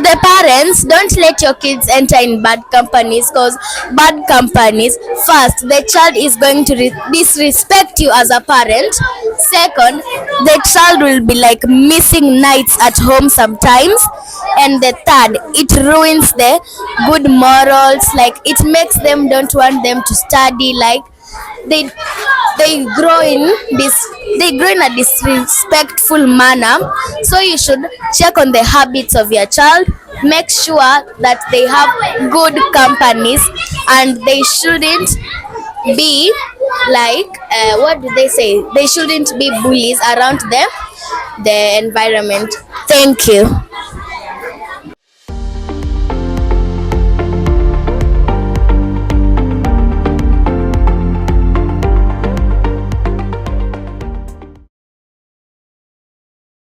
the parents, don't let your kids enter in bad companies, because bad companies, first, the child is going to disrespect you as a parent. Second, the child will be like missing nights at home sometimes. And the third, it ruins their good morals, like it makes them don't want them to study, like they grow in a disrespectful manner. So you should check on the habits of your child, make sure that they have good companies, and they shouldn't be like what do they say, they shouldn't be bullies around the environment. Thank you.